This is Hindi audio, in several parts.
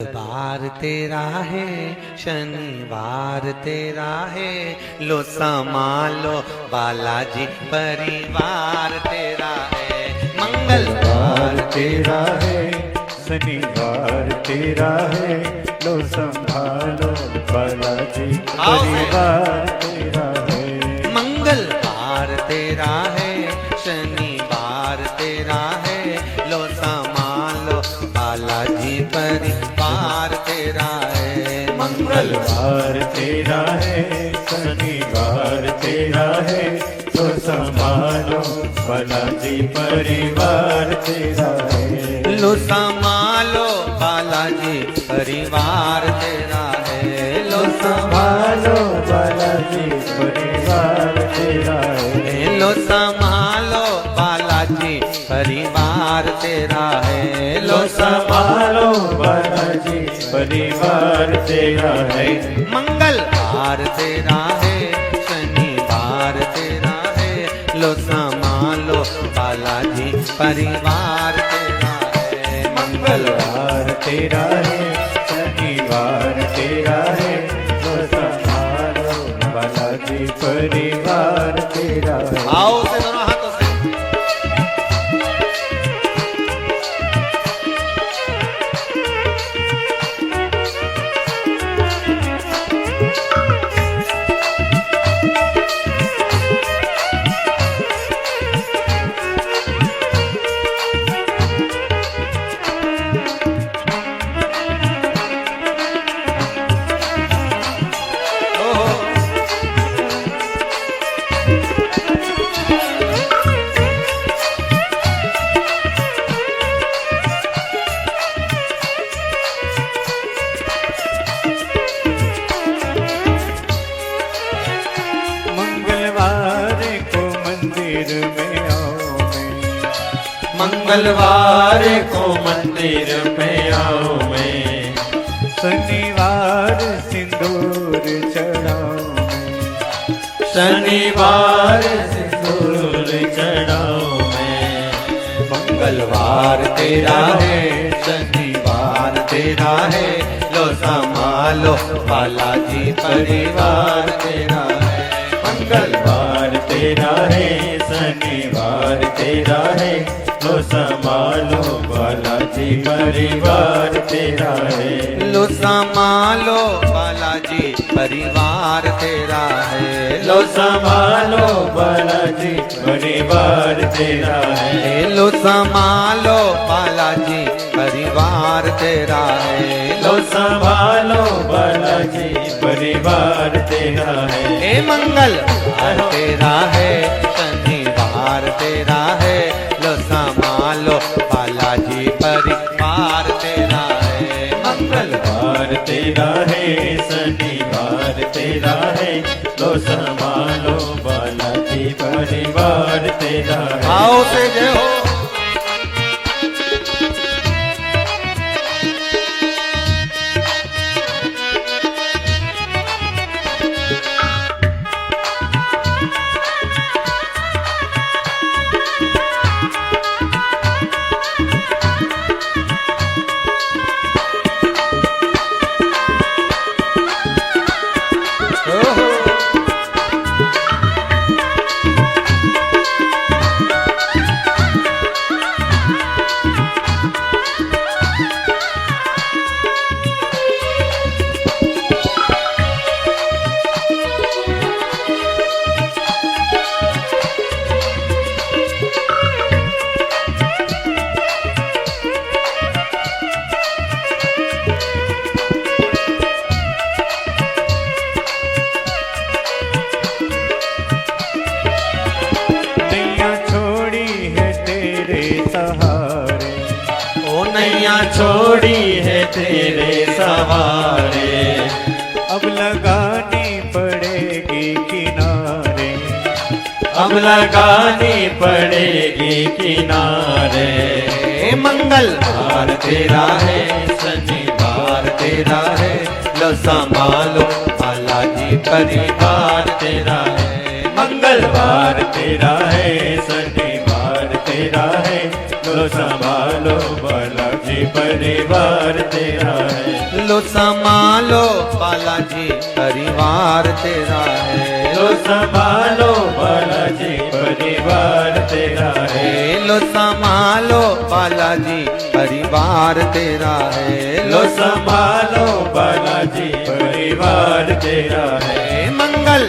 बार तेरा है, शनिवार तेरा है, लो संभालो बालाजी परिवार तेरा है। मंगलवार तेरा है, शनिवार तेरा है, लो संभालो बालाजी परिवार तेरा है। मंगलवार तेरा है, शनिवार तेरा है, लो संभालो बालाजी परिवार तेरा है। मंगलवार तेरा है, शनिवार तेरा है, लो संभालो बालाजी परिवार तेरा है। लो संभालो बालाजी परिवार तेरा है। लो संभालो बालाजी परिवार तेरा है। लो संभालो बालाजी परिवार तेरा है। लो संभालो बालाजी परिवार तेरा है। मंगलवार तेरा है, शनिवार तेरा है, लो संभालो बालाजी परिवार तेरा है। मंगलवार तेरा है, शनिवार तेरा है, लो संभालो बालाजी परिवार तेरा है। आओ से दोनों हाथों से। मंगलवार को मंदिर में आओ मैं, शनिवार सिंदूर चढ़ाओ मैं, शनिवार सिंदूर चढ़ाओ मैं। मंगलवार तेरा है, शनिवार तेरा है, लो संभालो बालाजी परिवार तेरा है। मंगलवार तेरा है, शनिवार तेरा है, लो संभालो बालाजी परिवार तेरा है। लो संभालो बालाजी परिवार तेरा है। लो संभालो बालाजी परिवार तेरा है। लो संभालो बालाजी परिवार तेरा है। लो संभालो बालाजी परिवार तेरा है। हे मंगलवार तेरा है, शनिवार तेरा है, लो संभालो बालाजी परिवार तेरा है। मंगलवार तेरा है, शनिवार तेरा है, लो संभालो बालाजी परिवार तेरा है। आओ से जय हो। नैया छोड़ी है तेरे सहारे, अब लगानी पड़ेगी किनारे, अब लगानी पड़ेगी किनारे। मंगलवार तेरा है, शनिवार तेरा है, लो संभालो बालाजी परिवार तेरा है। मंगलवार तेरा है, शनिवार तेरा है, लो संभालो बालाजी बालाजी परिवार तेरा है। लो संभालो बालाजी परिवार तेरा है। लो संभालो बालाजी परिवार तेरा है। लो संभालो बालाजी परिवार तेरा है। लो संभालो बालाजी परिवार तेरा है। मंगल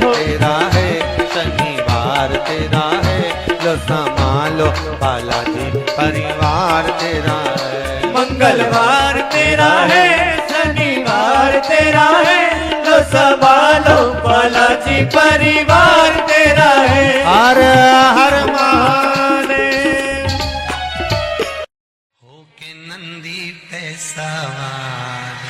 तेरा है, शनिवार तेरा है। लो संभालो बालाजी परिवार तेरा है। मंगलवार तेरा है, शनिवार तेरा है। लो संभालो बालाजी परिवार तेरा है। हर हर महादेव। होके नंदी पे सवार,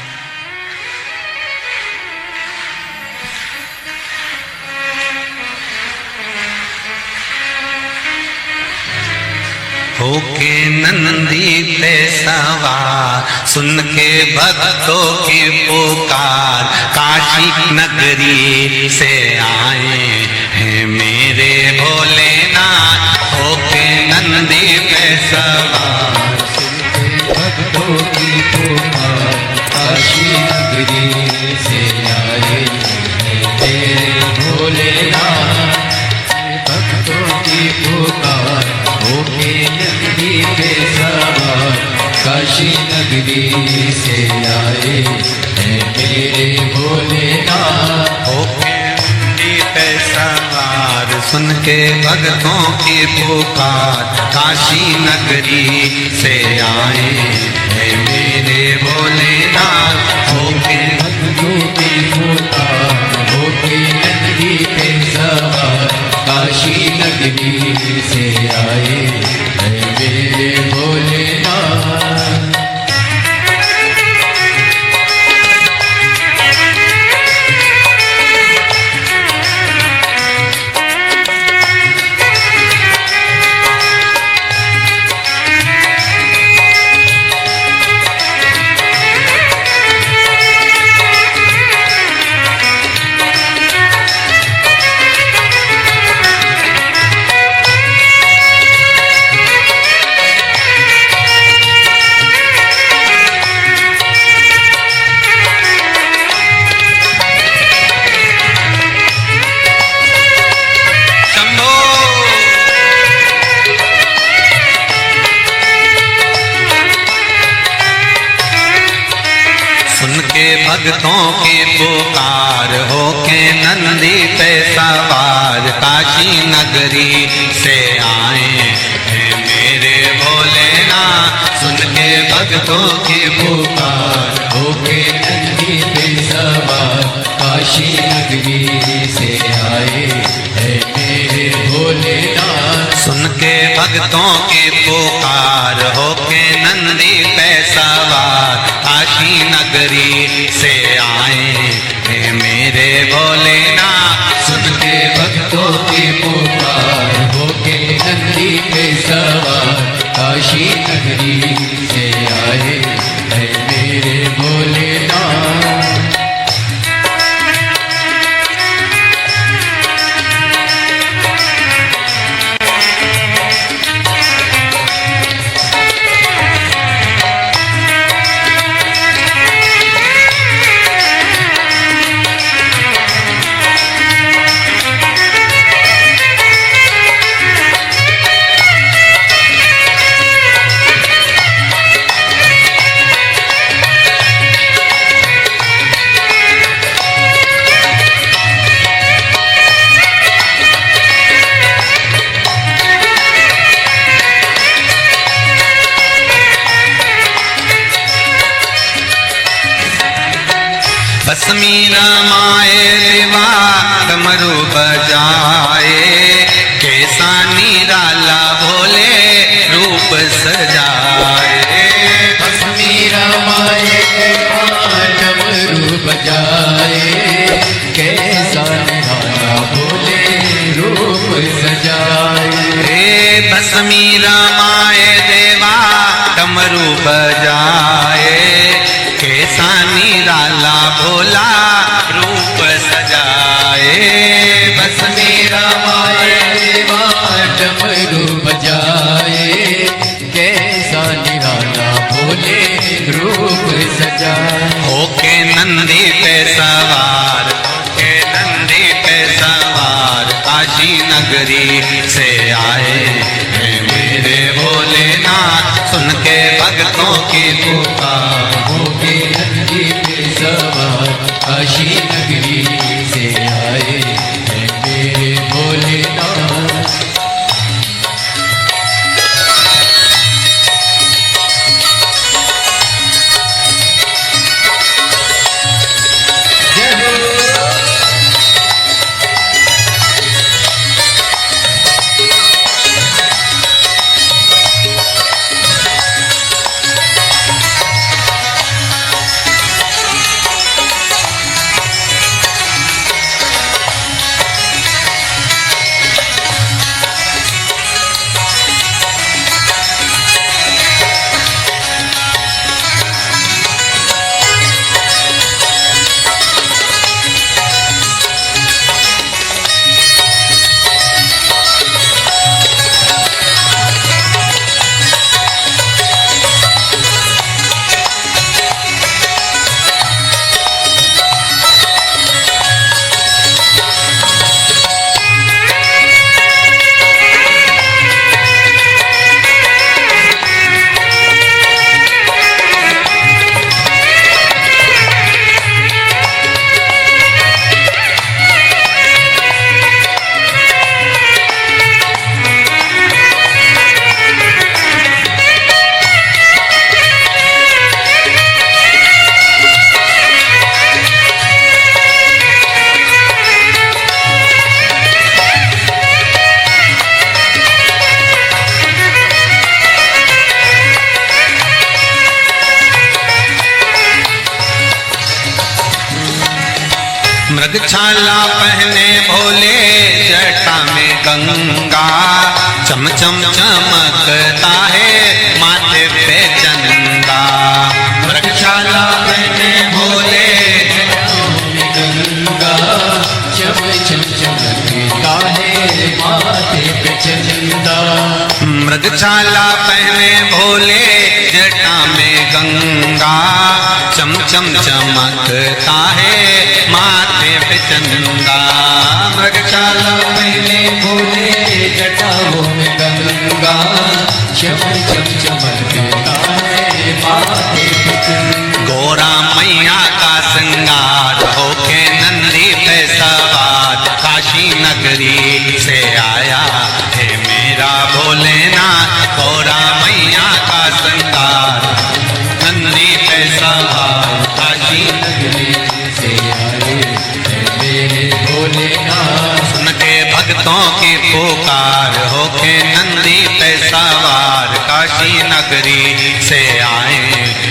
होके नंदी पे सवार, सुन के भक्तों की पुकार, काशी नगरी से आए हैं मेरे भोलेनाथ। होके नंदी पे सवार, सुन के भक्तों की पुकार, काशी नगरी से आए हैं मेरे भोलेनाथ। भक्तों की पुकार, होके नगरी पे सवार, काशी नगरी से आए हैं मेरे भोलेनाथ। होके नगरी पे सवार, सुन के भक्तों की पुकार, काशी नगरी से आए हैं मेरे भोलेनाथ। होके भक्तों की पुकार, होके नगरी पे सवार, काशी नगरी से आए हैं मेरे भोलेनाथ। भक्तों की पुकार, होके नंदी पे सवार, काशी नगरी से आए हैं मेरे भोलेनाथ। सुन के भक्तों की पुकार, होके नंदी पे सवार, काशी नगरी से आए हैं मेरे भोलेनाथ। सुन के भक्तों की पुकार, होके नंदी पे सवार, काशी नगरी से आए हैं मेरे भोलेनाथ। सुन के भक्तों की पुकार, होके नंदी पे सवार, काशी नगरी से आए हैं मेरे भोलेनाथ। भस्मी रमाए देवा डमरू बजाए, कैसा निराला भोले रूप सजाए। भस्मी रमाए देवा डमरू बजाए, कैसा निराला भोले रूप सजाए। भस्मी रमाए देवा डमरू बजाए, कैसा निराला भोला रूप सजाए। भस्मी रमाए देवा डमरू बजाए, कैसा निराला जाए। होके नंदी पे सवार, होके नंदी पे सवार काशी नगरी से आए हैं मेरे भोलेनाथ। सुन के भक्तों की पुकार, होके नंदी पे सवार काशी नगरी से आए हैं मेरे भोलेनाथ। मृगछाला पहने भोले जटा में गंगा, चम चम चमकता है माथे पे चंदा। मृगछाला पहने भोले जटा में गंगा, चम चम चमकता है माथे पे चंदा। मृगछाला पहने भोले जटा में गंगा, चम चम चमकता है माथे पे चंदा। मृगछाला पहने भोले जटाओं में गंगा, चम चम चमकता है माथे पे चंदा। गोरा मैया का श्रृंगार होके नंदी पे सवार काशी नगरी से आया है मेरा भोलेनाथ। गोरा मैया का श्रृंगार नंदी पे सवार काशी नगरी से आए हैं मेरे भोलेनाथ। सुन के भक्तों की पुकार होके नंदी पे सवार काशी नगरी से आए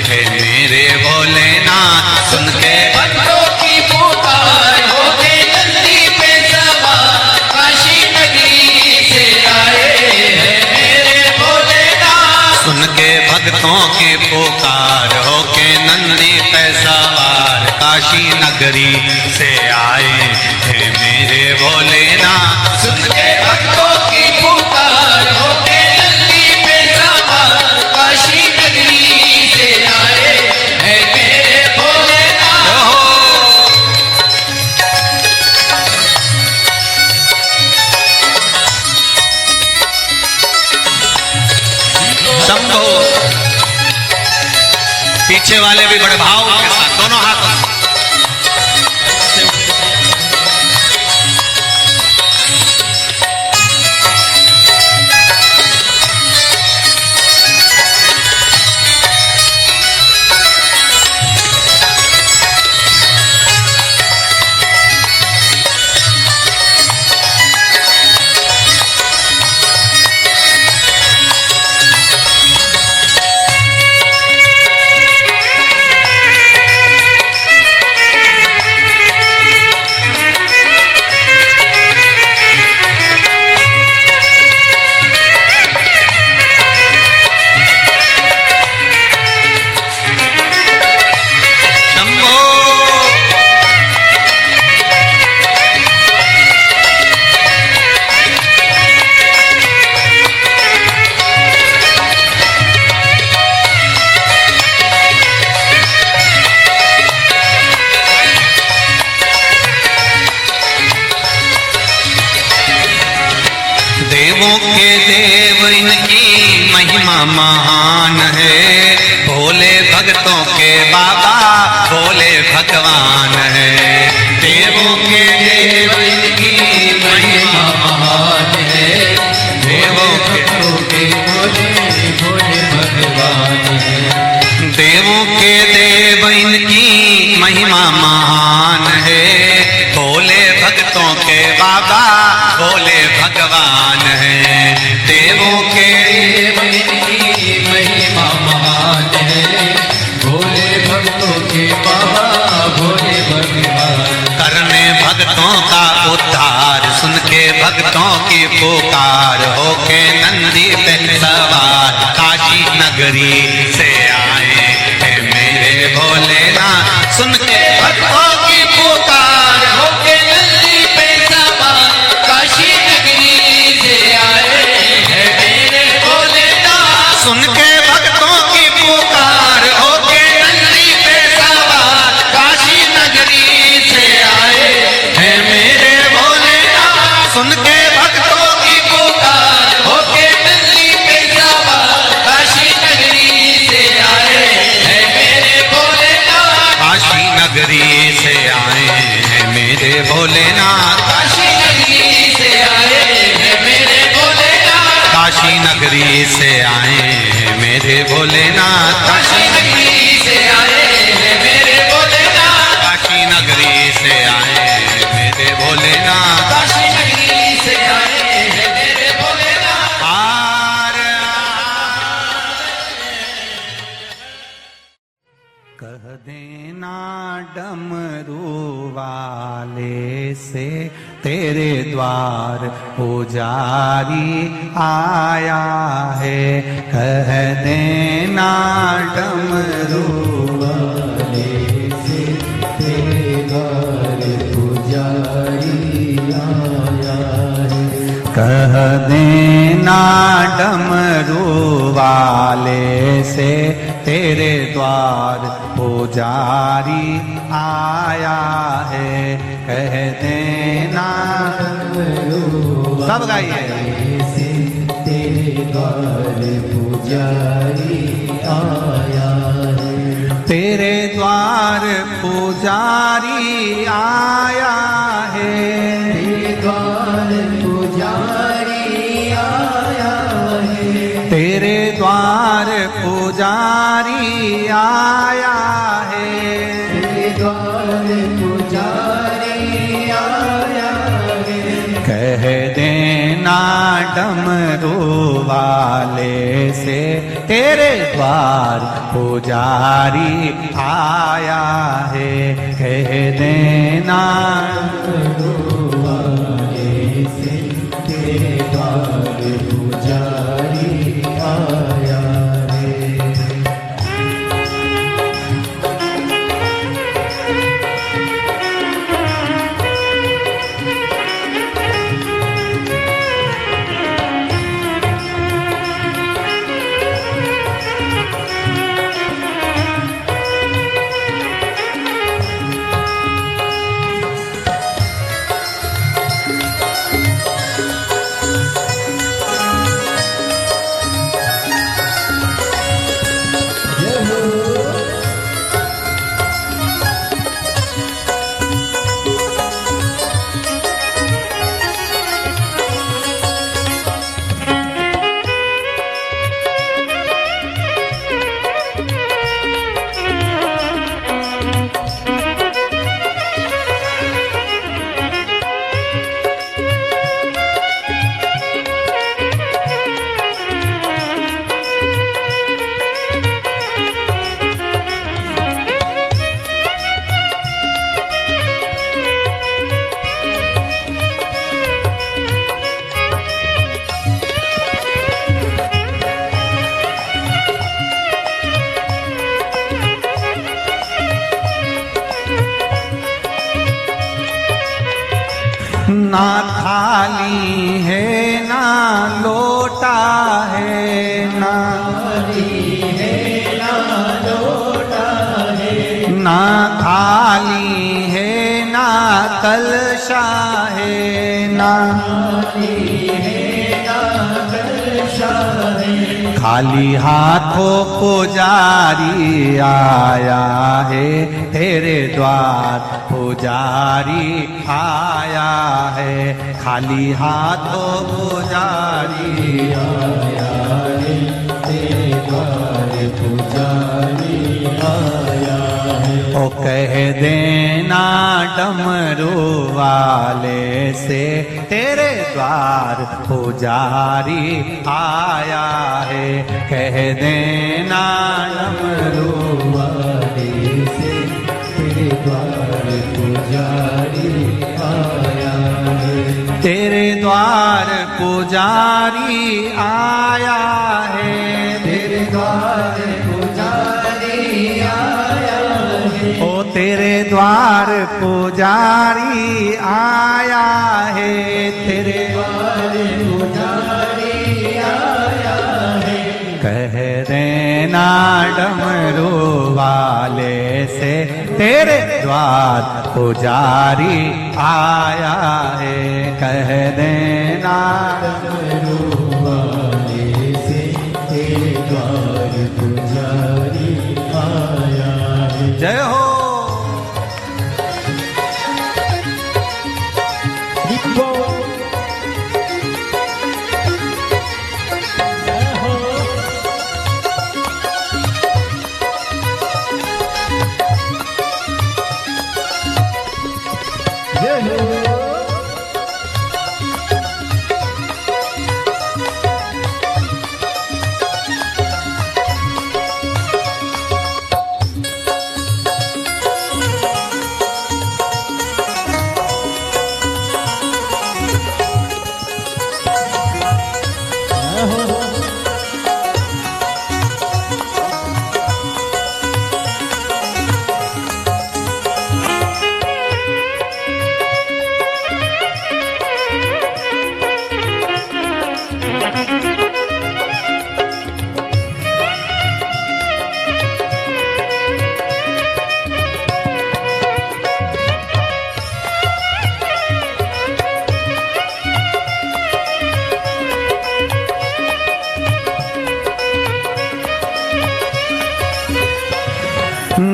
हैं मेरे भोलेनाथ। सुन के भक्तों की पुकार होके नंदी पे सवार काशी नगरी से आए हैं मेरे भोलेनाथ। सुन के भक्तों की पुकार होके नंदी पे सवार काशी नगरी से आए हैं मेरे भोलेनाथ। सुन के भक्तों की पुकार होके नंदी पे सवार काशी नगरी से आए हैं मेरे भोलेनाथ। शंभो। पीछे वाले भी बड़े भाव के साथ दोनों हाथों से देवों के देव इनकी महिमा महान है, भोले भक्तों के बाबा भोले भगवान है। देवों के देव इनकी महिमा महान है, देवों के भोले भोले भगवान है। देवों के देव इनकी महिमा महान है, भोले भक्तों के बाबा भोले भगवान है। देवों के देव इनकी महिमा महान है, भोले भक्तों के बाबा भोले भगवान। करने भक्तों का उद्धार, सुन के भक्तों की पुकार, होके नंदी पे सवार काशी नगरी से आए हैं मेरे भोलेनाथ। सुन के भक्तों की पुकार, होके नंदी पे सवार काशी नगरी से आए हैं मेरे भोलेनाथ। सुन के भक्तों की पुकार, होके नंदी पे सवार काशी नगरी से आए हैं मेरे भोलेनाथ। सुन के भक्तों की पुकार, होके नंदी पे सवार काशी नगरी से आए हैं मेरे भोलेनाथ। काशी नगरी से आए हैं मेरे भोलेनाथ। काशी नगरी से आए हैं मेरे भोलेनाथ। काशी नगरी से आए हैं मेरे भोलेनाथ। काशी नगरी से आए हैं मेरे भोलेनाथ। काशी नगरी से आए हैं मेरे भोलेनाथ। काशी नगरी से आए हैं मेरे भोलेनाथ। कह देना डमरू वाले से तेरे द्वार पुजारी आया है। कह देना डमरू वाले से तेरे द्वार पुजारी आया है। कह देना डमरू वाले से तेरे द्वार पुजारी आया है। कह देना सब गाइए से तेरे द्वार पुजारी आया है। तेरे द्वार पुजारी आया है। तेरे द्वार पुजारी आया है। तेरे द्वार पुजारी आया है। तेरे द्वार पुजारी आया है। कह देना डमरू वाले से तेरे द्वार पुजारी आया है। कह देना डमरू वाले से तेरे द्वार पुजारी आया है। ना थाली है ना लोटा है, ना थाली है ना लोटा है, ना थाली है ना कलशा है, ना थाली है ना खाली हाथों पुजारी आया है तेरे द्वार, पुजारी आया है। खाली हाथों पुजारी आया है तेरे द्वार, पुजारी आया है। ओ कह देना डमरू वाले से तेरे द्वार पुजारी आया है। कह देना डमरू वाले से तेरे द्वार पुजारी आया है। तेरे द्वार पुजारी आया है, तेरे द्वार पुजारी आया है। ओ तेरे द्वार पुजारी आया है, तेरे द्वार पुजारी आया है। कह देना डमरू वाले से तेरे द्वार पुजारी आया है। कह देना डमरू वाले से तेरे द्वार पुजारी आया है। जय हो।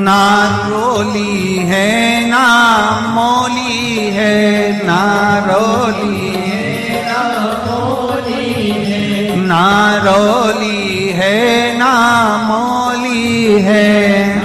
ना रोली है ना मोली है, ना रोली है ना मोली है। ना रोली है ना मोली है,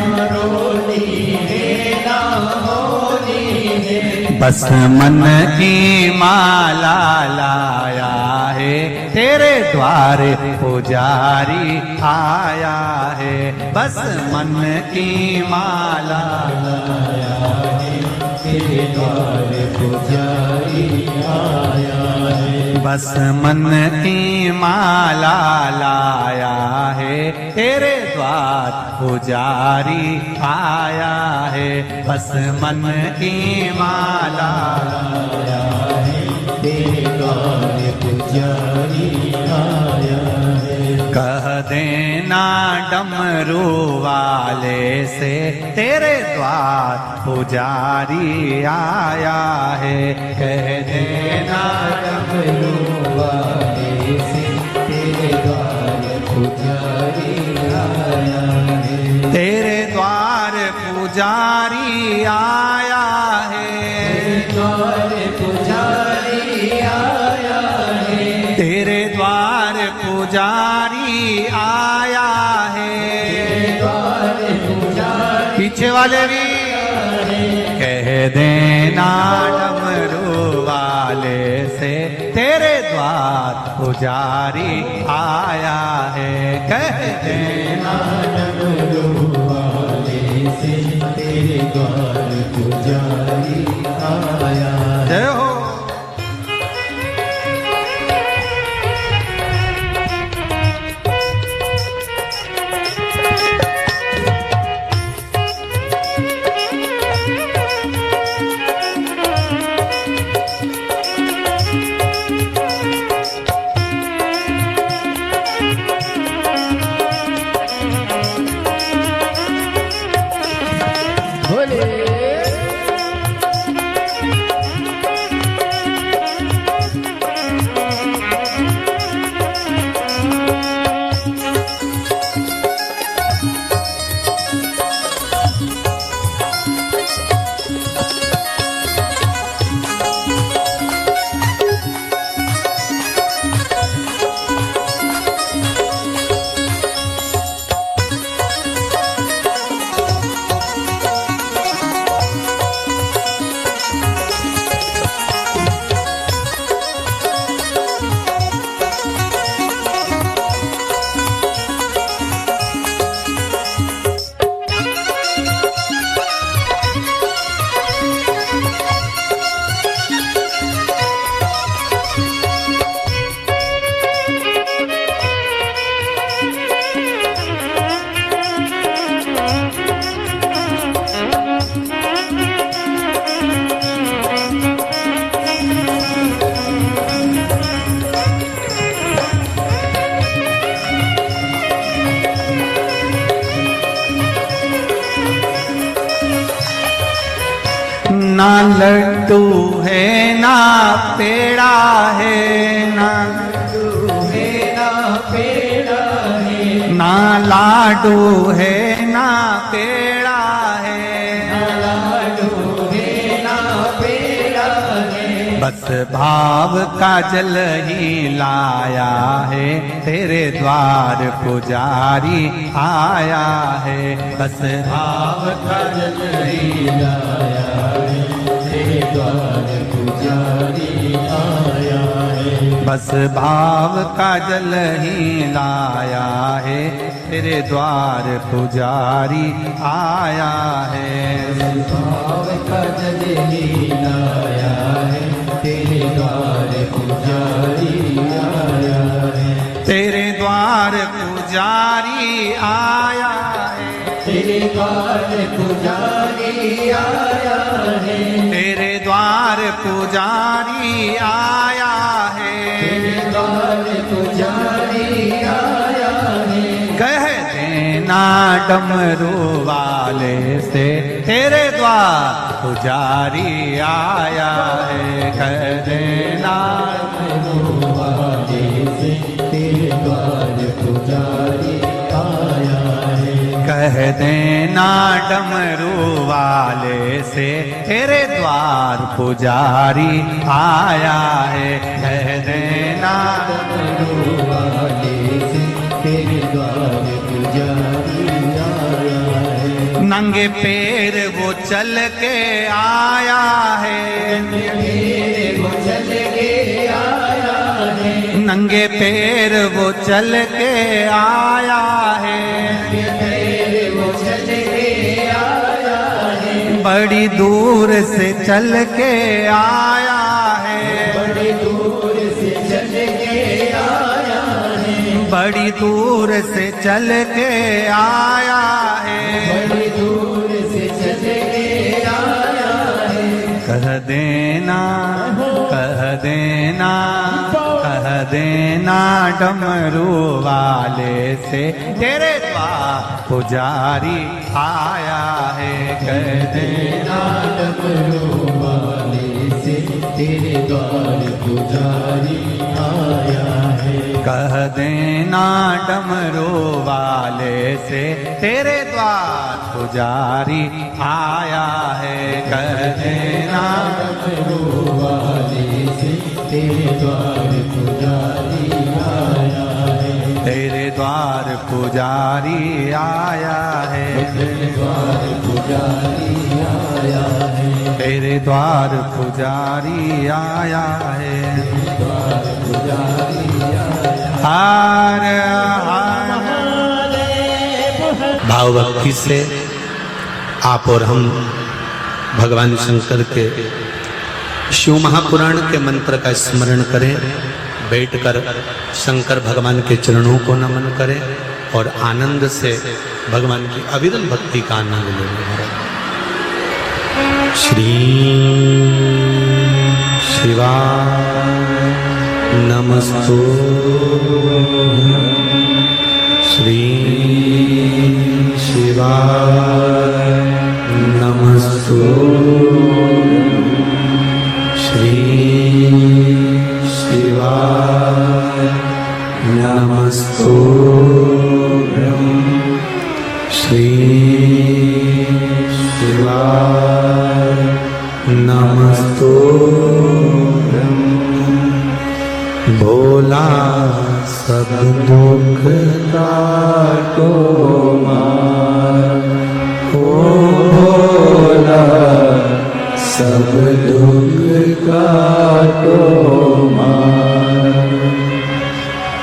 ना रोली है ना मोली है। बस मन की माला लाया है तेरे द्वार पुजारी आया है। बस मन की माला लाया है तेरे द्वार पुजारी आया है। बस मन की माला लाया है तेरे द्वार पुजारी आया है। बस मन की माला लाया है तेरे द्वार पुजारी आया है। कह देना डमरू वाले से तेरे द्वार पुजारी आया है। कह देना डमरू वाले से तेरे द्वार पुजारी आया है। तेरे द्वार पुजारी आया है, द्वार पुजारी आया है। तेरे द्वार पुजारी आया है, द्वार पुजारी। पीछे वाले भी कह देना डमरू वाले से तेरे द्वार पुजारी आया है। कह देना डमरू वाले से तेरे द्वार पुजारी आया। जय हो। ना लड्डू है ना पेड़ा है, ना ना लाडू है ना पेड़ा है, बस भाव का जल ही लाया है, तेरे द्वार पुजारी आया है। बस भाव का जल ही लाया है, तेरे द्वार पुजारी आया है। बस भाव का जल ही लाया है, तेरे द्वार पुजारी आया है। भाव का जल ही लाया है, तेरे द्वार पुजारी आया है। तेरे द्वार पुजारी आया है, तेरे द्वार पुजारी आया है। तेरे द्वार पुजारी आया है, तेरे द्वार पुजारी आया है। कह देना डमरू वाले से, तेरे द्वार पुजारी आया है। कह देना डमरू वाले से, तेरे द्वार पुजारी आया है। कह देना डमरू वाले से, तेरे द्वार पुजारी आया है। कह देना डमरू वाले से, तेरे द्वार पुजारी आया है। नंगे पैर वो चल के आया है, नंगे पैर वो चल के आया है, बड़ी दूर से चल के आया है, बड़ी दूर से चल के आया है, बड़ी दूर से चल के आया है, बड़ी दूर से चल के आया है। कह देना, कह देना, कह देना डमरू वाले से, तेरे द्वार पुजारी आया है। कह देना डमरू वाले से, तेरे द्वार पुजारी आया है। कह देना डमरू वाले से, तेरे द्वार पुजारी आया है। कह देना डमरू वाले से, तेरे द्वार पुजारी आया है। तेरे द्वार पुजारी आया है, तेरे द्वार पुजारी आया है। तेरे द्वार पुजारी आया है, द्वार पुजारी आया। हार भाव भक्ति से आप और हम भगवान शंकर के शिव महापुराण के मंत्र का स्मरण करें, बैठकर शंकर भगवान के चरणों को नमन करें और आनंद से भगवान की अविरल भक्ति का आनंद लें। श्री शिवाय नमस्तु, श्री शिवाय नमस्तु, श्री शिवाय नमस्तुभ्यं, श्री शिवाय नमस्तुभ्यं। भोला सब दुख काटो मार, ओ भोला सब दुख काटो मार।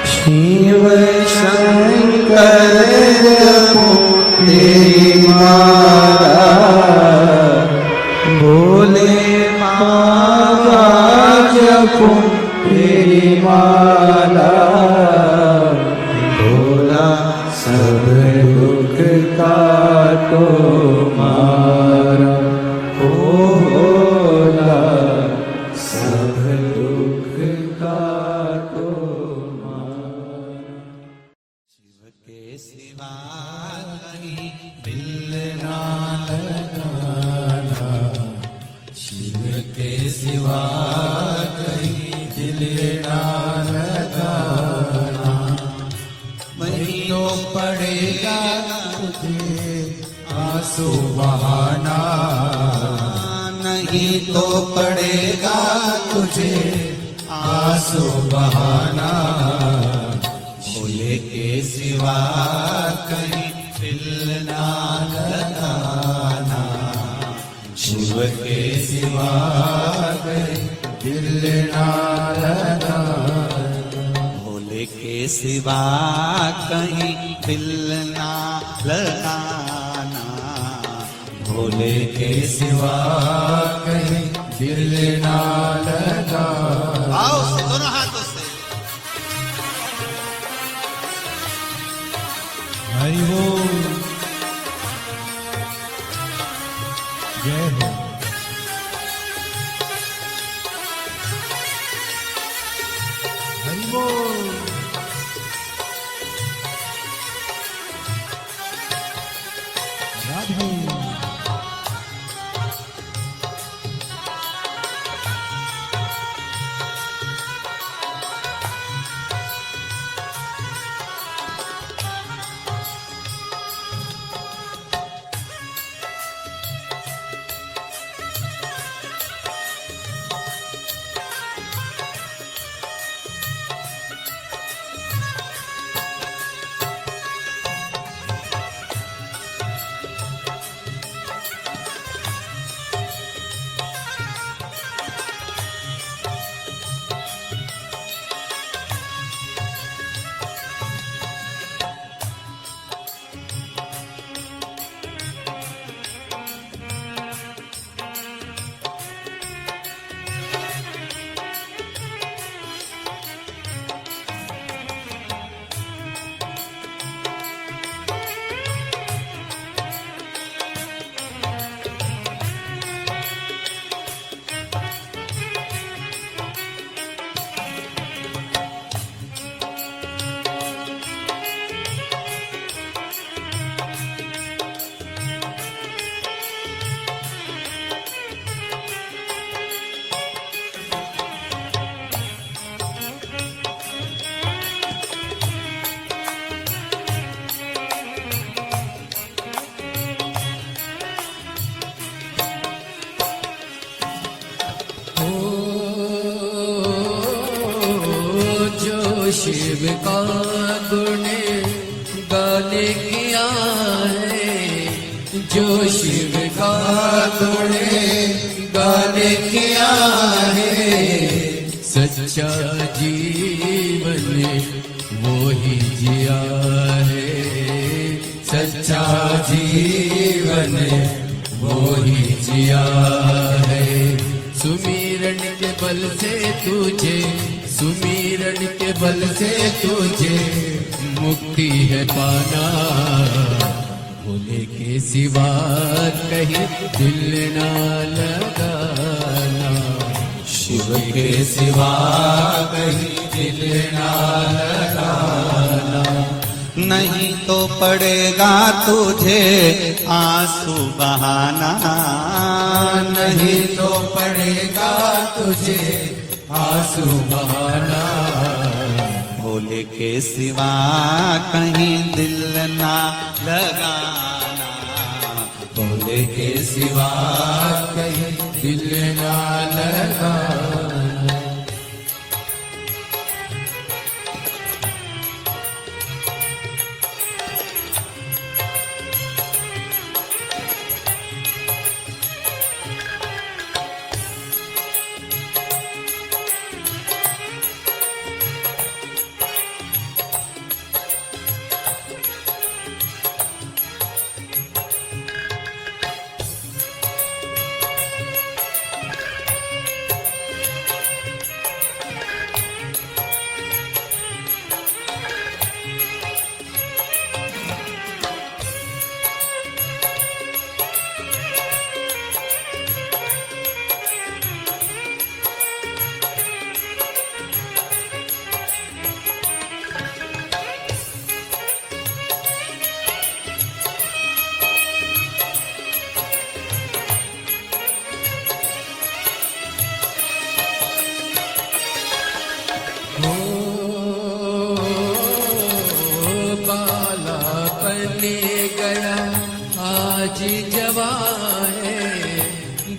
शिव शंकर तेरी मारा, भोले माता जपो तेरी माला। भोला सब दुख काटो मारा, ओ भोला सब दुख काटो मारा। शिव के सिवा कहीं दिल ना लगाना, नहीं तो पड़ेगा तुझे आंसू बहाना, भोले के सिवा कहीं दिल ना लगाना, शिव के सिवा कहीं दिल ना लगाना, भोले के सिवा कहीं दिल ना लगाना, भोले के सिवा कहीं दिल ना लगाना। आओ से दोनों हाथों से। हरि बोल, जय हो। हरि बोल, राधे। शिव का गुण गाने किया है, जो शिव का गुण गाने किया है, सच्चा जीवन वो ही जिया है, सच्चा जीवन वो ही जिया है। सुमिरन के बल से तुझे, सुमिरन के बल से तुझे मुक्ति है पाना, भोले के सिवा कहीं दिल ना लगाना, शिव के सिवा कहीं दिल ना लगाना, नहीं तो पड़ेगा तुझे आंसू बहाना, नहीं तो पड़ेगा तुझे आंसू बहाना, भोले के सिवा कहीं दिल ना लगाना, भोले के सिवा कहीं दिल ना लगाना।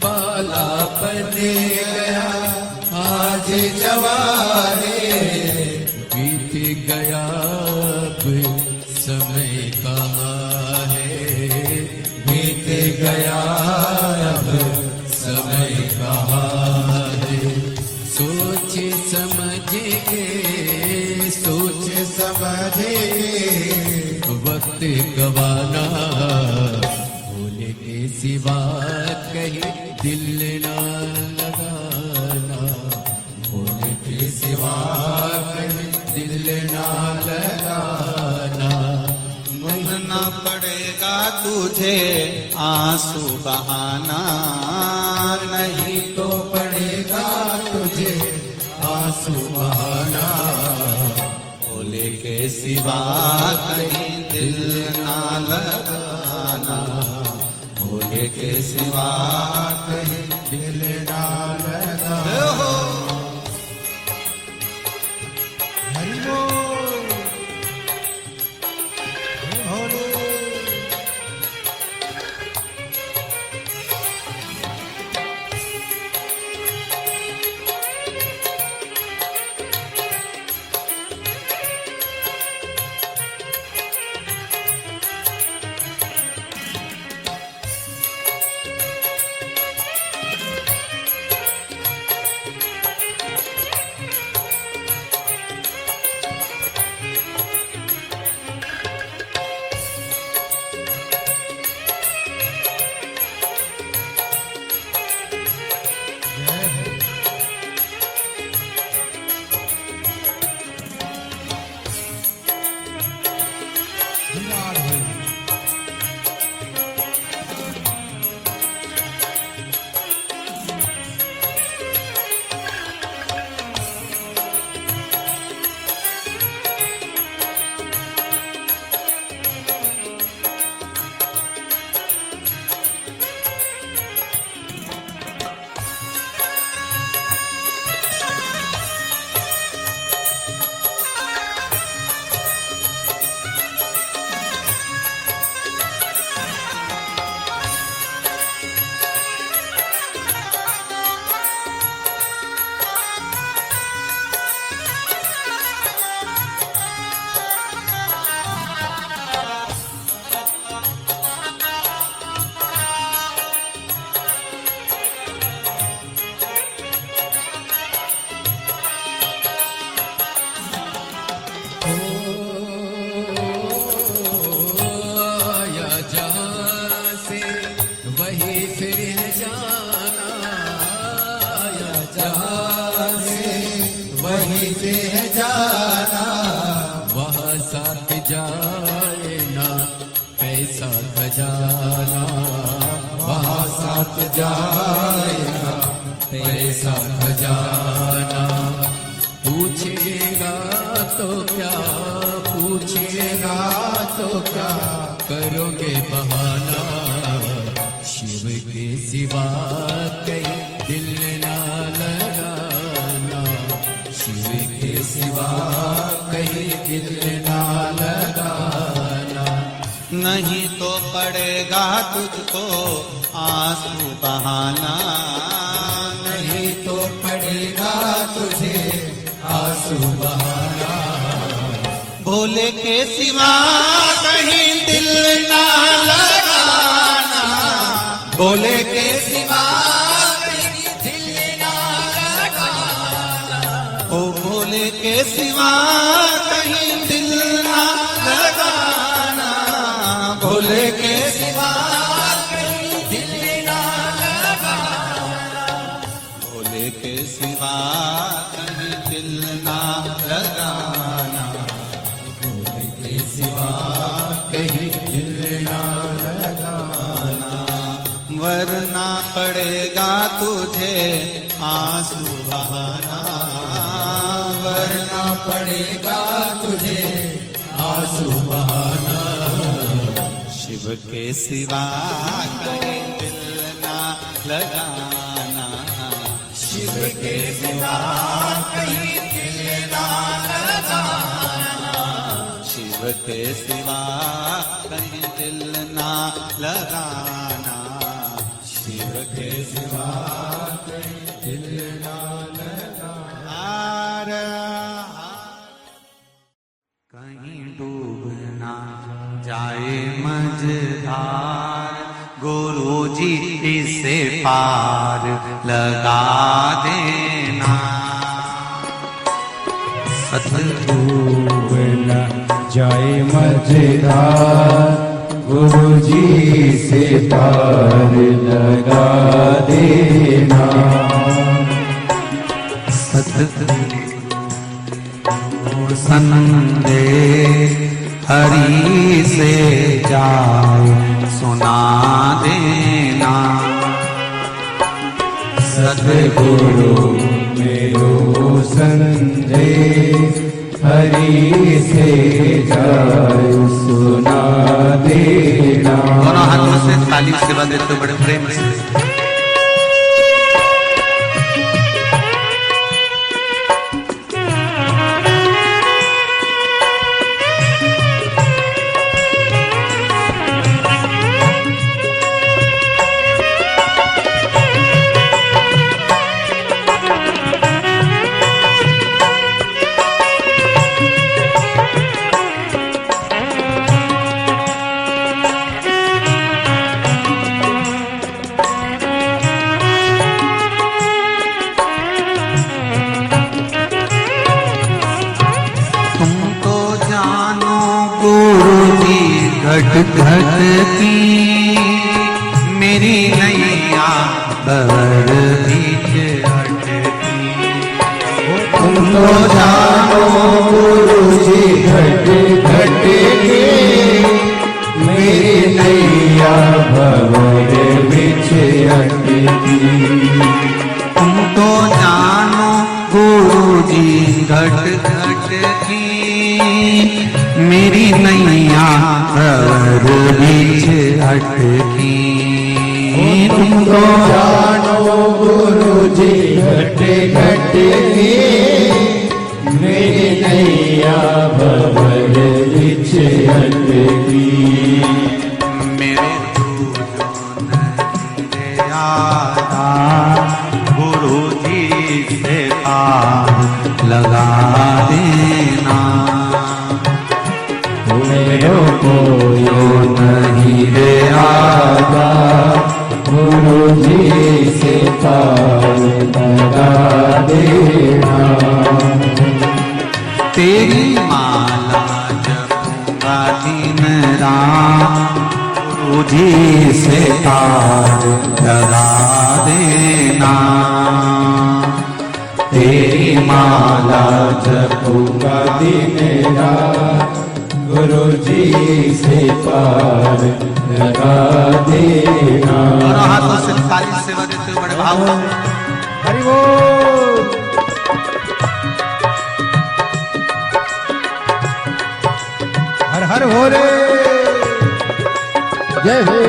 बाला बने गया आज जवारे, बीत गया अब समय कहाँ है, बीत गया अब समय कहाँ है। सोच समझ के सोच समझ वक्त गवाना, भूल के सिवा कहीं दिल ना लगाना, भूल के सिवा कहीं दिल ना लगाना। बहना पड़ेगा तुझे आंसू बहाना, नहीं तो पड़ेगा तुझे आंसू बहाना, भोले के सिवा कहीं दिल ना लगाना, भोले के सिवा कहीं दिल ना लगा। हरि बोल भोले। जाए ना पैसा खजाना, वहाँ साथ जाएगा पैसा खजाना। पूछेगा तो क्या, पूछेगा तो क्या, करोगे बहाना। शिव के सिवा कहीं दिल ना लगाना, शिव के सिवा कहीं दिल ना लगाना। नहीं तो पड़ेगा तुझको आंसू बहाना, नहीं तो पड़ेगा तुझे आंसू बहाना। भोले के सिवा कहीं दिल ना लगाना, भोले के सिवा कहीं दिल ना लगाना। ओ भोले के सिवा कहीं दिल ना लगाना, भोले के सिवा कहीं दिल ना लगाना। भोले के सिवा कहीं दिल ना लगाना, भोले के सिवा कहीं दिल ना लगाना। वरना पड़ेगा तुझे आंसू बहाना, वरना पड़ेगा तुझे आंसू बहाना। शिव के सिवा कहीं दिल ना लगाना, शिव के सिवा कहीं दिल ना लगाना। शिव के सिवा कहीं दिल ना लगाना, शिव के सिवा हिलना लगा। कहीं डूब ना जाए मझधार, गुरु जी इसे पार लगा देना। डूब न जाए मझधार, गुरु जी से पार लगा देना। सतगुरु संदेश हरि से जाए सुना देना। सतगुरु मेरो संदेश हरि से जाए सुना देना। दोनों हाथों से ताली सेवा देते बड़े प्रेम से। घट घट की मेरी नैया भंवर बीच अटकी। तुम तो जानो गुरु जी घट घट की मेरी नैया भंवर बीच अटकी। तुम तो जानो गुरु जी घट घट की मेरी नैया भंवर बीच अटकी। तुम तो जानो गुरु जी घट घट की मेरी नैया भंवर बीच अटकी। मेरे जो नहीं आता गुरु जी से पार लगा देना। मेरो को यो नहीं रे आता गुरु जी से पार लगा देना। तेरी माला जपूंगा दिन रात गुरु जी से पार लगा देना। तेरी माला जपूंगा दिन रात गुरु जी से पार लगा देना। दोनों हाथों से ताली सेवा देते हुए बड़े भाव से। हरि बोल। हर हर हो रे जय हो।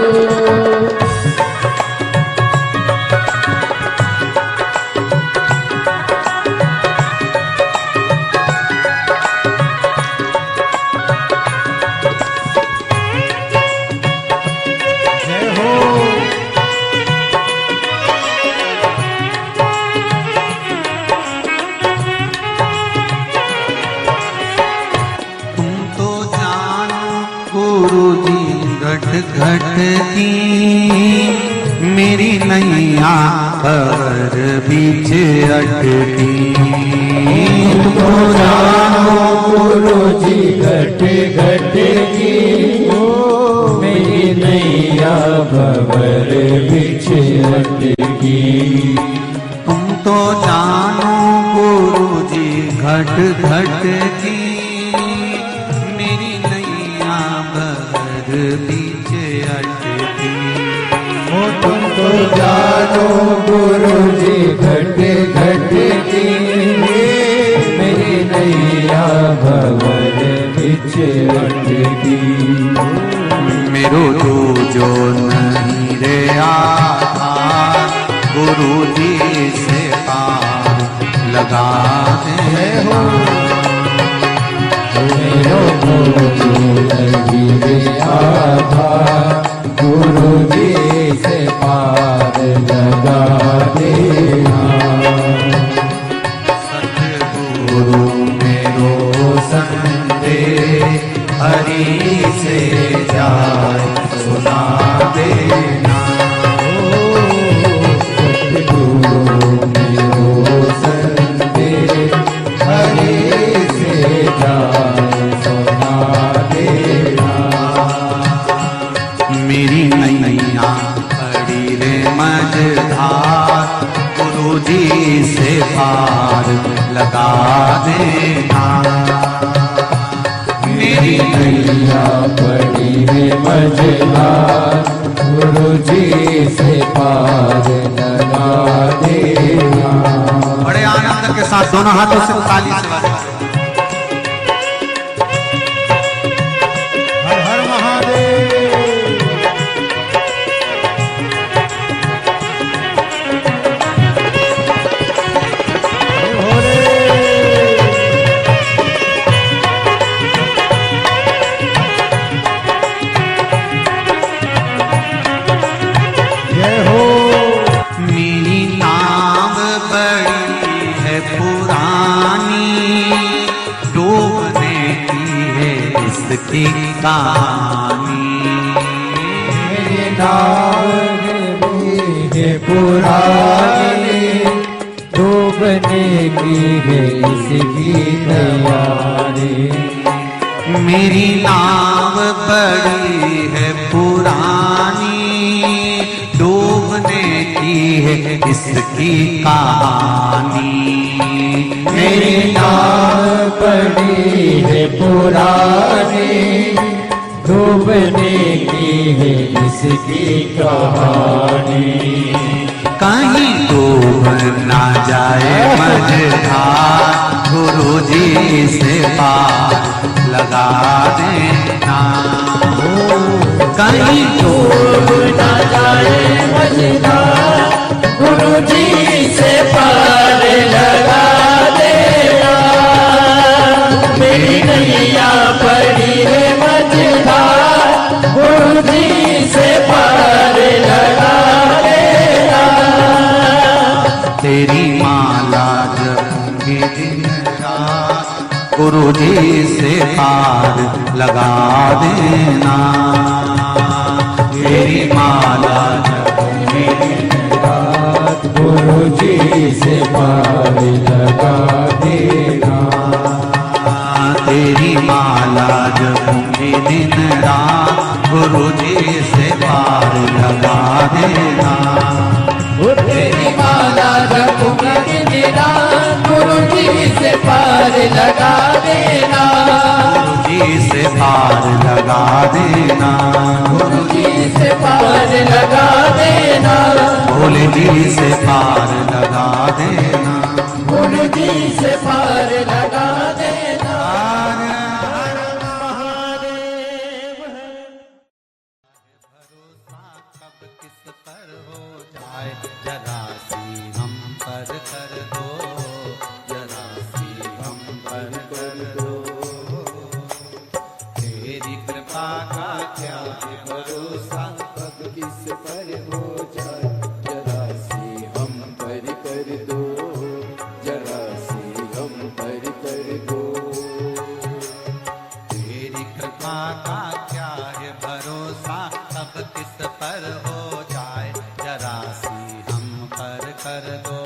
घट घट की मेरी नैया भंवर बीच अटकी। तुमको जानो गुरु जी घट घट की मेरी नैया भंवर बीच अटकी। तुम तो जानो गुरु जी घट घट की मेरी नैया भंवर बीच अटकी। तुमको जानो गुरु जी घट घट की मेरी नैया भंवर बीच अटकी। मेरो जो नहीं रे आधार गुरु जी से पार लगा दे हो। मेरो जो नहीं रे आधार गुरु जी से पार लगा पार लगा देना। मेरी नैया पड़ी है मझधार, गुरु जी से पार लगा देना। बड़े आनंद के साथ दोनों हाथों से ताली से बजाओ। हर हर महादेव। मेरी नाव बड़ी है पुरानी, डूबने की है इसकी कहानी। मेरी नाव है पुरानी, डूबने की है इसकी तैयारी। मेरी नाव बड़ी है पुरानी, डूबने की है इसकी कहानी। मेरी नाव पड़ी है पुरानी, डूबने की है इसकी कहानी। कहीं डूब ना जाए मझधार, गुरु जी से पार लगा देना। कहीं डूब ना जाए मझधार, गुरु जी से पार लगा देना। मेरी नैया पड़ी है मझधार, गुरु जी से पार लगा देना। तेरी माला जपूंगी दिन रात, गुरु जी से पार लगा देना। तेरी माला जपूंगी दिन रात, गुरु जी से पार लगा देना। तेरी माला जपूंगी दिन रात, गुरु जी से पार लगा देना। तेरी माला जपूंगी दिन रात, गुरु जी से पार लगा देना। गुरु जी से पार लगा देना। गुरु जी से पार लगा देना। भोले जी से पार लगा देना। गुरु जी से पार लगा देना। भरोसा कब किस पर हो जाए, जरा सी हम पर कर दो, जरा सी हम पर कर दो। तेरी कृपा का क्या है भरोसा, कब किस पर हो जाए, जरा सी हम पर कर दो, जरा सी हम पर कर दो। तेरी कृपा का क्या है भरोसा, कब किस पर हो जाए, जरा सी हम पर कर दो,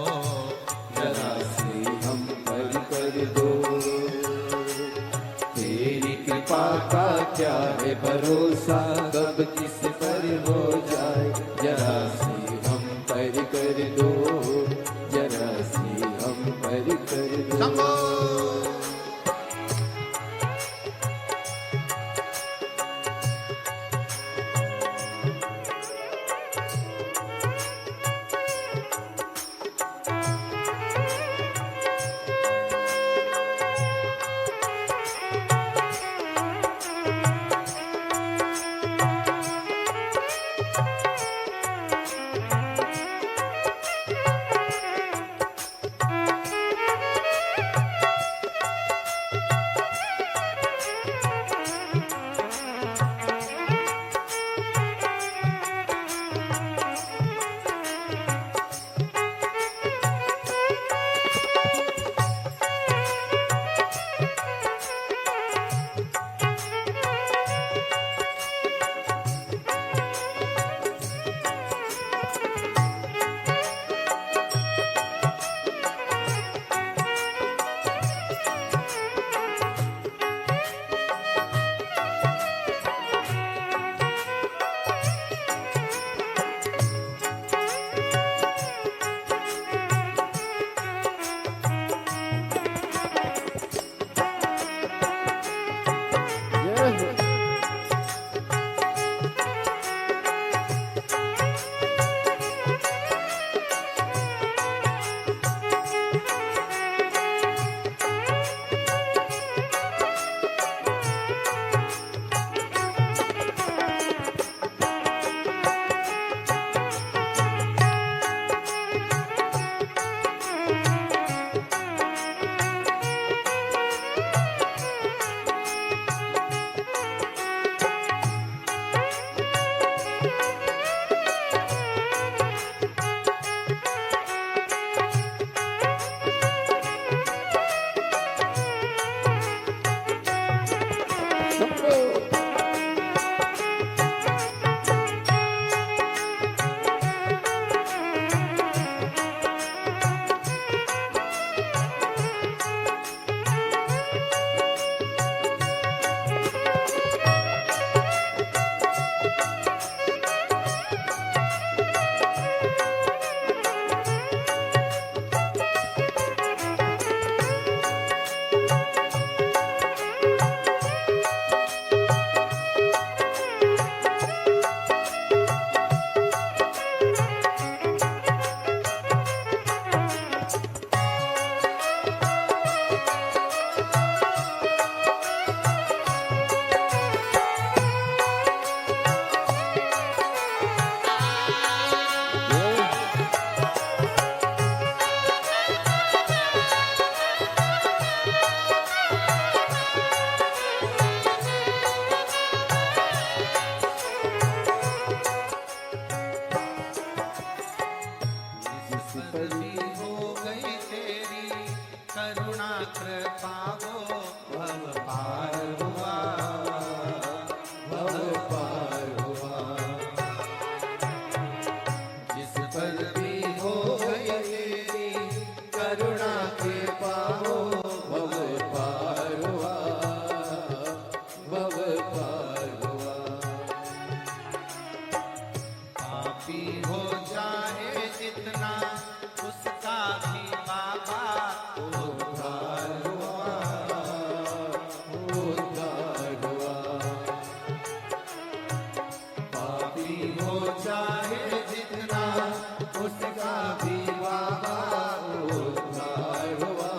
जरा सी हम पर कर दो। तेरी कृपा का क्या है भरोसा, कब किस पर हो जाए, जरा सी हम पर कर दो, जरा सी हम पर कर दो। जिस पर भी हो गई तेरी करुणा कृपा वो भव पार हुआ, भव पार हुआ। जिस पर भी हो गई तेरी करुणा के पाओ भव पार हुआ, भव पार हुआ। पापी हो जाए जितना उसका भी बाबा उद्धार हुआ, उद्धार हुआ। पापी हो जाए जितना उसका भी बाबा उद्धार हुआ,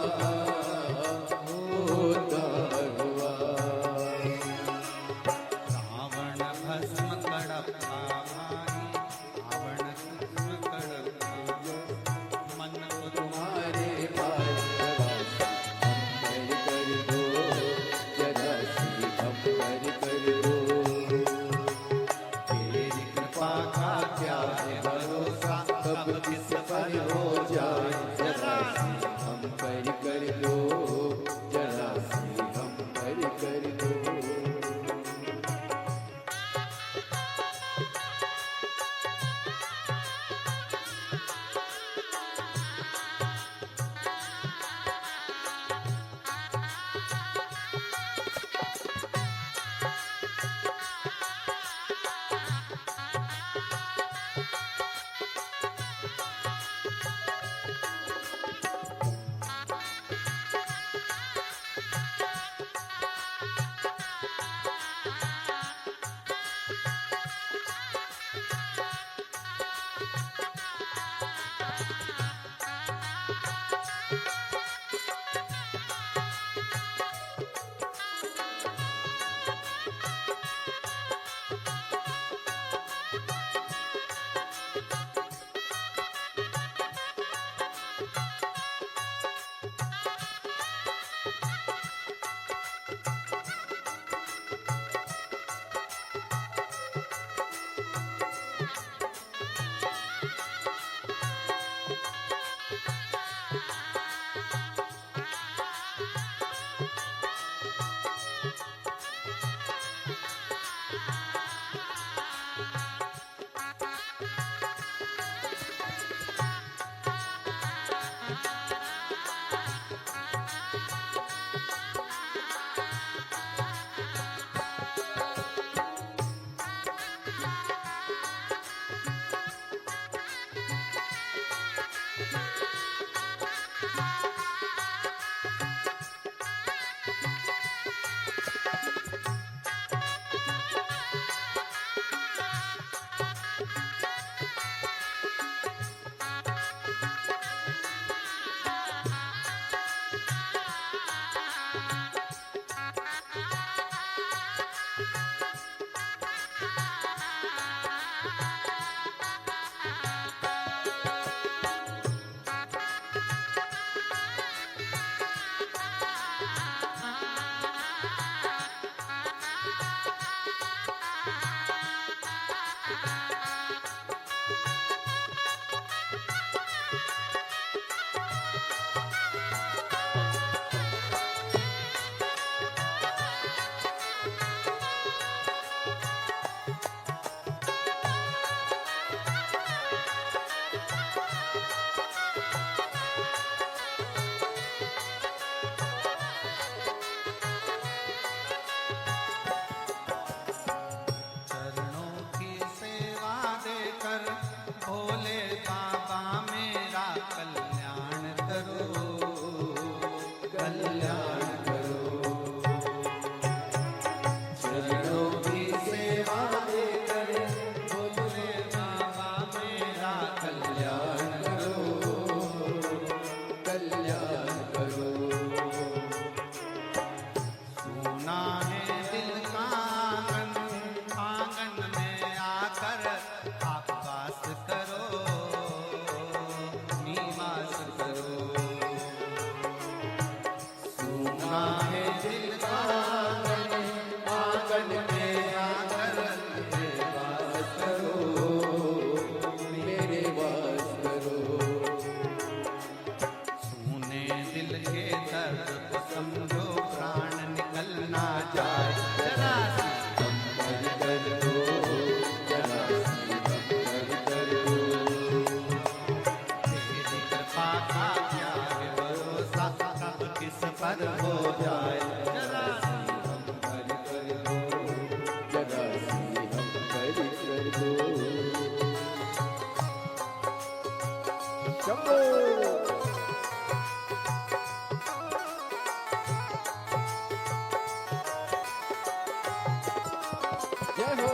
उद्धार हुआ। रावण भस्म कड़प्पा भाई, रावण भस्म कड़प्पा मन को तुम्हारे पास हम कर दो, जरा सी हम कर दो। तेरी कृपा का क्या है भरोसा, कब किस पर हो जाए जरा सी हम कर दो, जरा सी हम कर दो। शंभो जय हो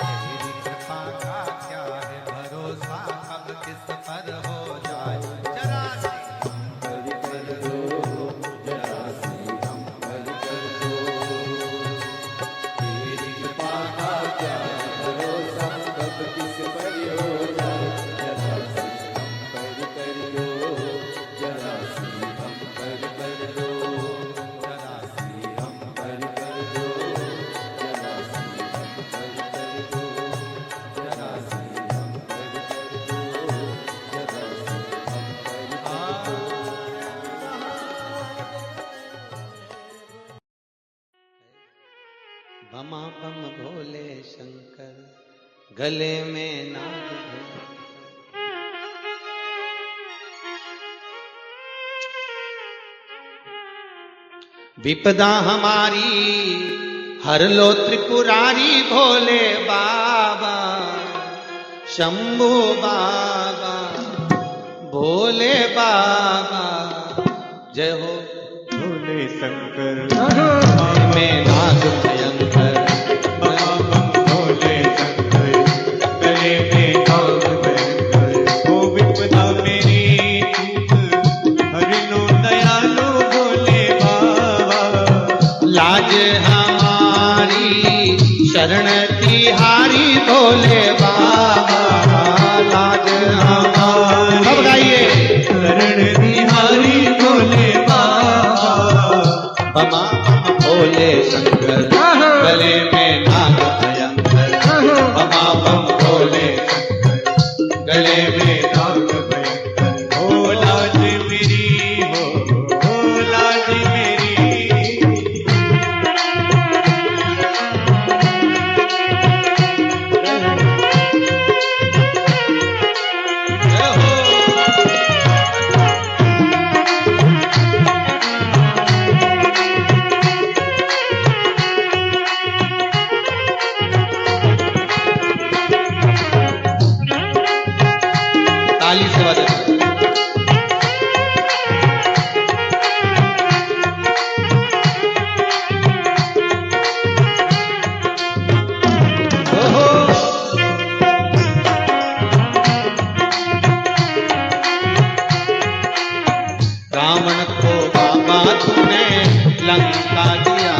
तेरी कृपा का क्या है भरोसा, कब किस पर हो जाए जरा सी हरि कर दो जरा सी हम हरि कर दो तेरी कृपा का क्या है भरोसा कब किस पर हो जाए जरा सी हम हरि कर दो जरा सी हम हरि कर दो जरा सी हम हरि कर दो जरा सी हम हरि कर दो जरा सी हम हरि कर दो जरा सी हम हरि बमा बम भोले शंकर गले में नाग भैंकर। विपदा हमारी हर लो त्रिपुरारी भोले बाबा शंभू बाबा भोले बाबा जय हो भोले शंकर में नाग भयंकर भोले शंकर गले में नाग भयंकर। ओ विपदा मेरी चूक हरि लो दयालु भोले बाबा। लाज हमारी शरण तिहारी भोले बाबा लाज हमारी सब गाइए शरण बिहारी भोले बाबा। बमा बम भोले शंकर गले में नाग भयंकर बमा बम भोले शंकर गले में नाग भयंकर। ओ लाज मेरी हो लाज मेरी। ताली से बजा रावण को बाबा तूने लंका दिया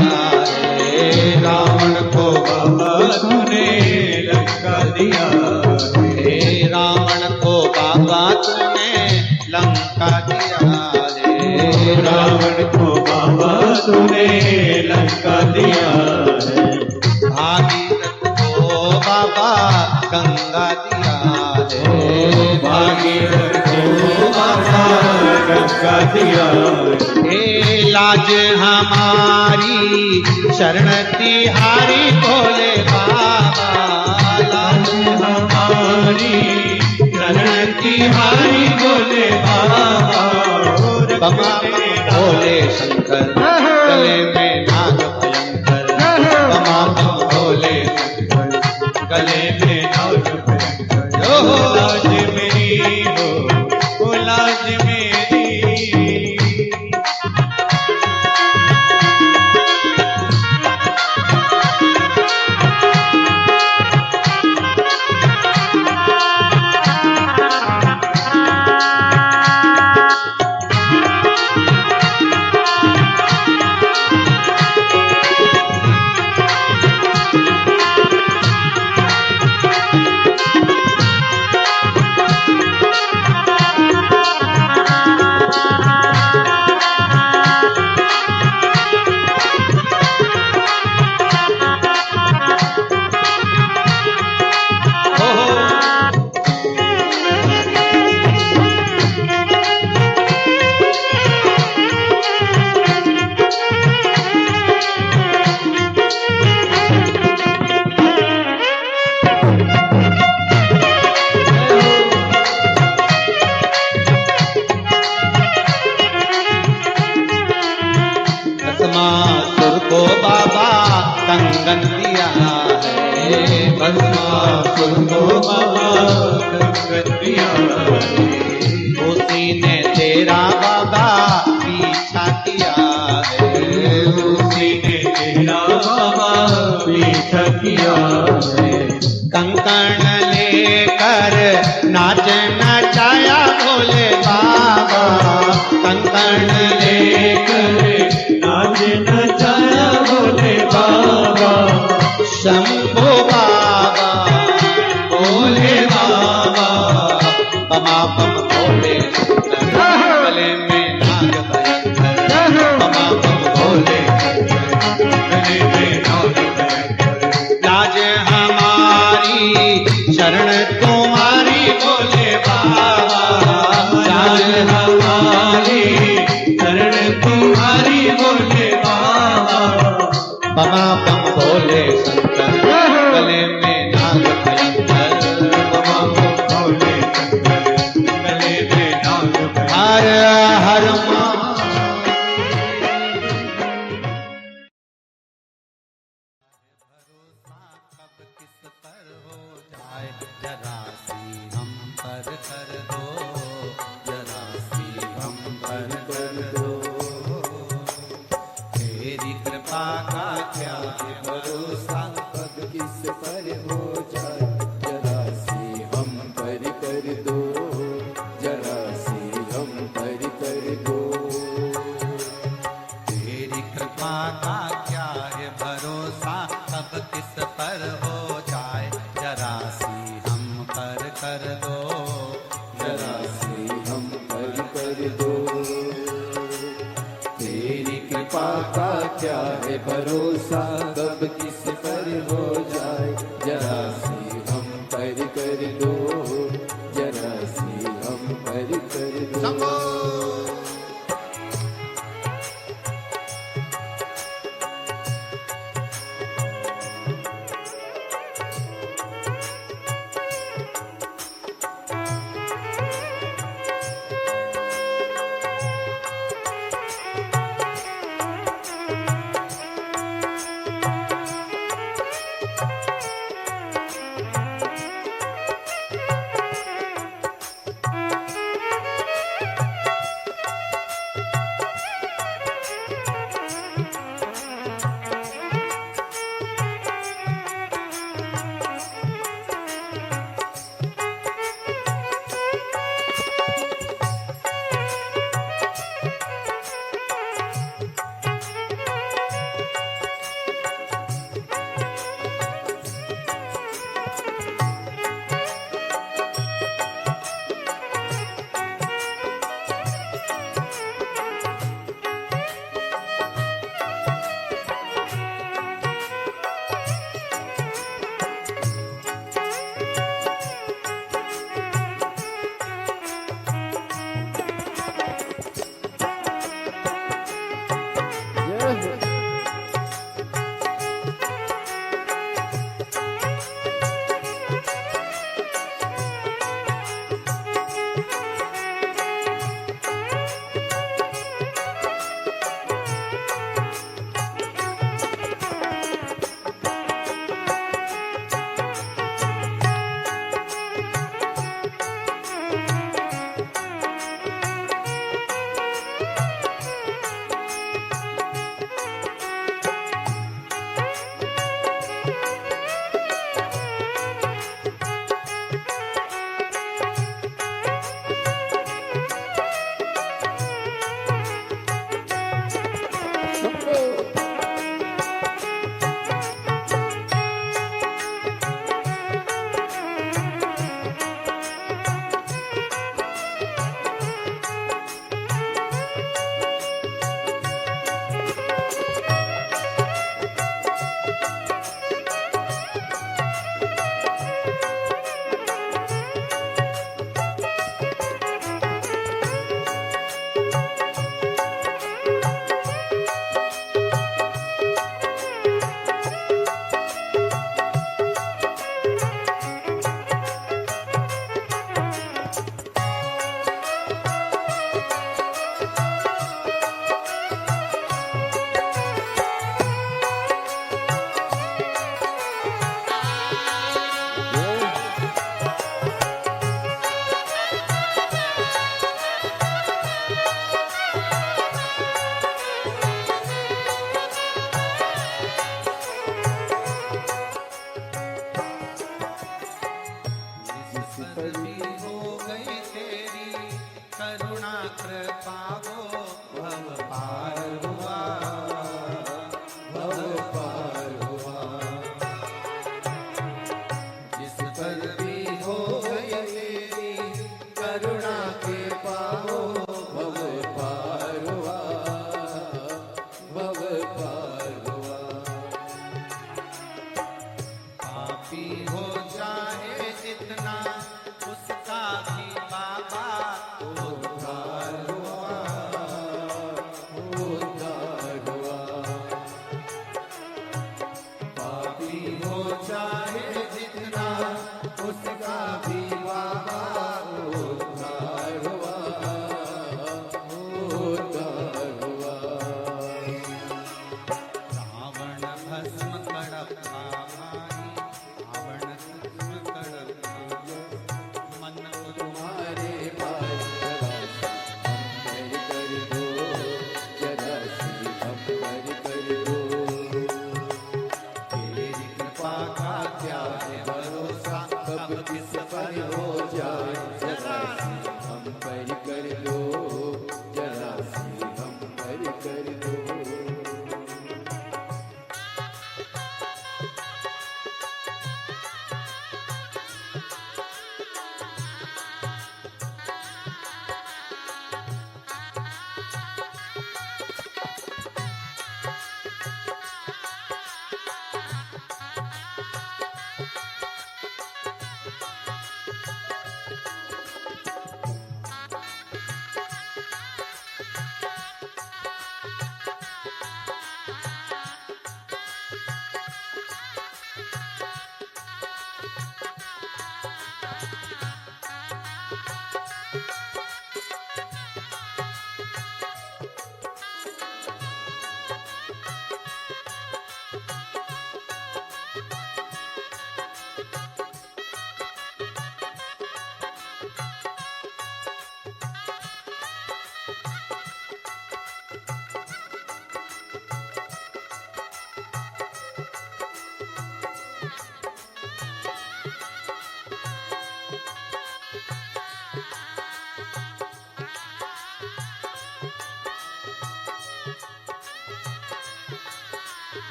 रे रावण को बाबा तूने लंका दिया हे रावण को बाबा तूने लंका दिया रे रावण को बाबा तूने लंका दिया है। भागीरथ को बाबा गंगा दिया रे भागीरथ को बाबा गंगा दिया है। हे लाज हमारी शरण तिहारी भोले बाबा लाज हमारी शरण तिहारी भोले बाबा। बमा भोले शंकर गले में नाग भयंकर गले में नाग भयंकर हो लाज मेरी हो लाज मेरी भस्मासुर को बाबा कंगन दिया है भस्मासुर को बाबा कंगन दिया उसी ने तेरा बाबा पीछा किया है उसी ने तेरा बाबा पीछा किया है कंकण लेकर नाच नचाया भोले बाबा कंकण लेकर नाच नचाया भोले बाबा शंभो बाबा भोले बाबा बमा बम भोले गले में नाग भयंकर बमा बम भोले गले में नाग भयंकर लाज हमारी शरण तुम्हारी भोले बाबा लाज हमारी शरण तुम्हारी भोले बाबा बमा बम भोले शंकर गले में नाग भयंकर बमा बम भोले शंकर गले में नाग भयंकर हर हर मा कब किस पर हो जाए जरा सी हम पर कर दो जरा सी हम पर कर दो तेरी कृपा का क्या है भरोसा कब किस पर हो जाए जरा सी हम पर कर दो जरा सी हम पर कर दो तेरी कृपा का क्या है भरोसा कब किस पर हो जाए जरा सी हम पर कर दो जरा सी हम पर कर दो तेरी कृपा का क्या है भरोसा कब किस पर हो जाए जरा सी हम पर कर दो जरा सी हम पर कर दो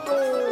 को